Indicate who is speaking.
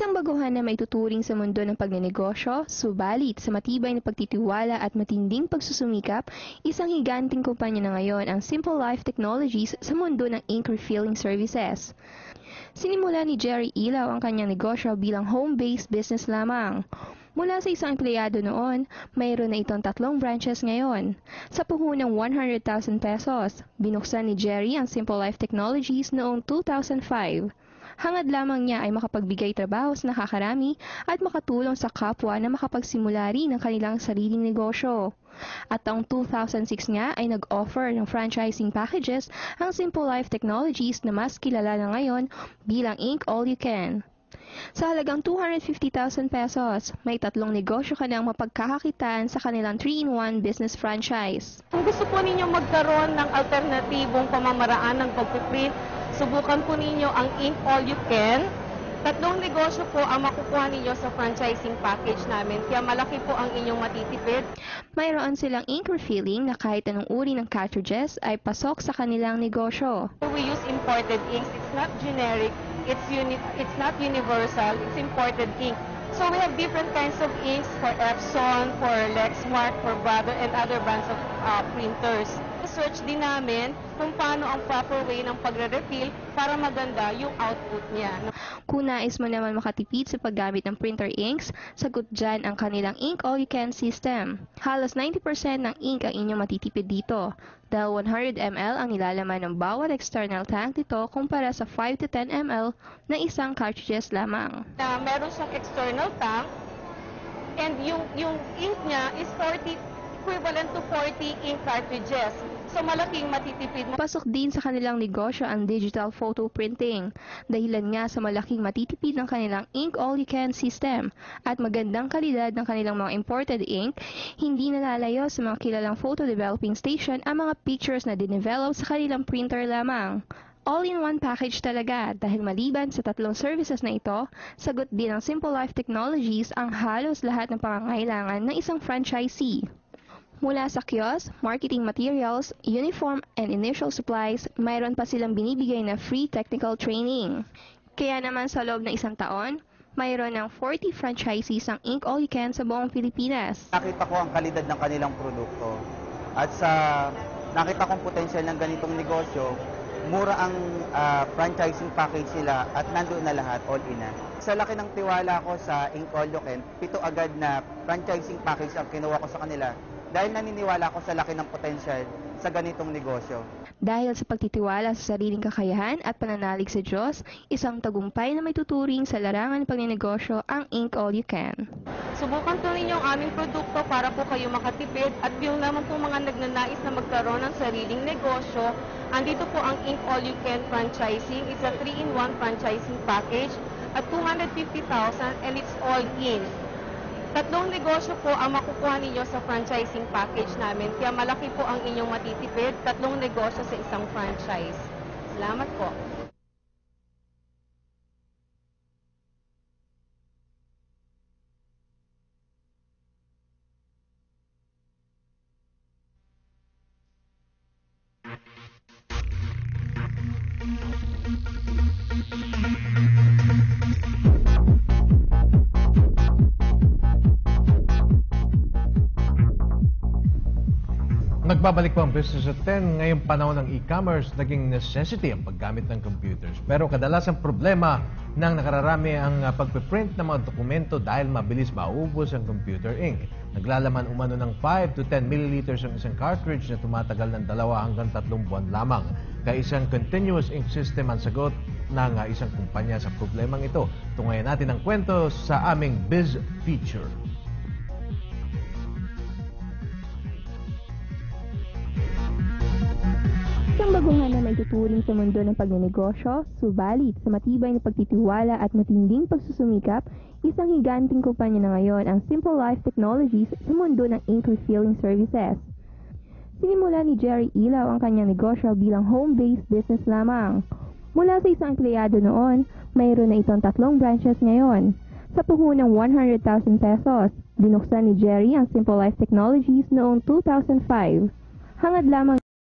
Speaker 1: Isang baguhan na may tuturing sa mundo ng pagnenegosyo, subalit sa matibay na pagtitiwala at matinding pagsusumikap, isang higanting kumpanya na ngayon ang Simple Life Technologies sa mundo ng ink refilling services. Sinimula ni Jerry Ilaw ang kanyang negosyo bilang home-based business lamang. Mula sa isang empleyado noon, mayroon na itong 3 branches ngayon. Sa puhunang 100,000 pesos, binuksan ni Jerry ang Simple Life Technologies noong 2005. Hangad lamang niya ay makapagbigay trabaho sa nakakarami at makatulong sa kapwa na makapagsimula rin ng kanilang sariling negosyo. At taong 2006 nga ay nag-offer ng franchising packages ang Simple Life Technologies na mas kilala na ngayon bilang Ink All You Can. Sa halagang 250,000 pesos, may 3 negosyo ka nang mapagkakakitaan sa kanilang 3-in-1 business franchise.
Speaker 2: Kung gusto po ninyo magkaroon ng alternatibong pamamaraan ng pagpiprint, subukan po ninyo ang Ink All You Can. 3 negosyo po ang makukuha ninyo sa franchising package namin, kaya malaki po ang inyong matitipid.
Speaker 1: Mayroon silang ink refilling na kahit anong uri ng cartridges ay pasok sa kanilang negosyo.
Speaker 2: We use imported inks. It's not generic, it's not universal, it's imported ink. So we have different kinds of inks for Epson, for Lexmark, for Brother, and other brands of printers. Search din namin kung paano ang proper way ng pagre-refill para maganda yung output niya.
Speaker 1: Kung nais mo naman makatipid sa paggamit ng printer inks, sagot dyan ang kanilang Ink All You Can system. Halos 90% ng ink ang inyong matitipid dito, dahil 100 ml ang nilalaman ng bawat external tank nito kumpara sa 5 to 10 ml na isang cartridges lamang.
Speaker 2: Meron siyang external tank, and yung ink niya is equivalent to 40 ink cartridges. So malaking matitipid.
Speaker 1: Pasok din sa kanilang negosyo ang digital photo printing. Dahilan nga sa malaking matitipid ng kanilang Ink All You Can system at magandang kalidad ng kanilang mga imported ink, hindi nalalayo sa mga kilalang photo developing station ang mga pictures na dinevelop sa kanilang printer lamang. All-in-one package talaga dahil maliban sa 3 services na ito, sagot din ng Simple Life Technologies ang halos lahat ng pangangailangan ng isang franchisee. Mula sa kiosk, marketing materials, uniform, and initial supplies, mayroon pa silang binibigay na free technical training. Kaya naman sa loob ng 1 taon, mayroon ng 40 franchisees ang Ink All You Can sa buong Pilipinas.
Speaker 3: Nakita ko ang kalidad ng kanilang produkto at sa nakita kong potensyal ng ganitong negosyo, mura ang franchising package nila at nandoon na lahat, all in na. Sa laki ng tiwala ko sa Ink All You Can, 7 agad na franchising package ang kinuha ko sa kanila dahil naniniwala ko sa laki ng potensyal sa ganitong negosyo.
Speaker 1: Dahil sa pagtitiwala sa sariling kakayahan at pananalig sa Diyos, isang tagumpay na may tuturing sa larangan ng pagnenegosyo ang Ink All You Can.
Speaker 2: Subukan po ninyo ang aming produkto para po kayo makatipid, at yung naman po mga nagnanais na magkaroon ng sariling negosyo, andito po ang Ink All You Can franchising. It's a 3-in-1 franchising package at 250,000, and it's all in. 3 negosyo po ang makukuha ninyo sa franchising package namin, kaya malaki po ang inyong matitipid, 3 negosyo sa isang franchise. Salamat po.
Speaker 4: Nagbabalik po ang Business at 10. Ngayong panahon ng e-commerce, naging necessity ang paggamit ng computers. Pero kadalasang problema ng nakararami ang pagpiprint ng mga dokumento dahil mabilis maubos ang computer ink. Naglalaman umano ng 5 to 10 milliliters ang isang cartridge na tumatagal ng 2 hanggang 3 buwan lamang. Kaya isang continuous ink system ang sagot ng isang kumpanya sa problemang ito. Tungayan natin ang kwento sa aming Biz Feature.
Speaker 1: Isang baguhan na may tuturing sa mundo ng pagnenegosyo, subalit sa matibay na pagtitiwala at matinding pagsusumikap, isang higanting kumpanya na ngayon ang Simple Life Technologies sa mundo ng ink refilling services. Sinimula ni Jerry Ilaw ang kanyang negosyo bilang home-based business lamang. Mula sa isang empleyado noon, mayroon na itong 3 branches ngayon. Sa puhunang 100,000 pesos, binuksan ni Jerry ang Simple Life Technologies noong 2005. Hangad lamang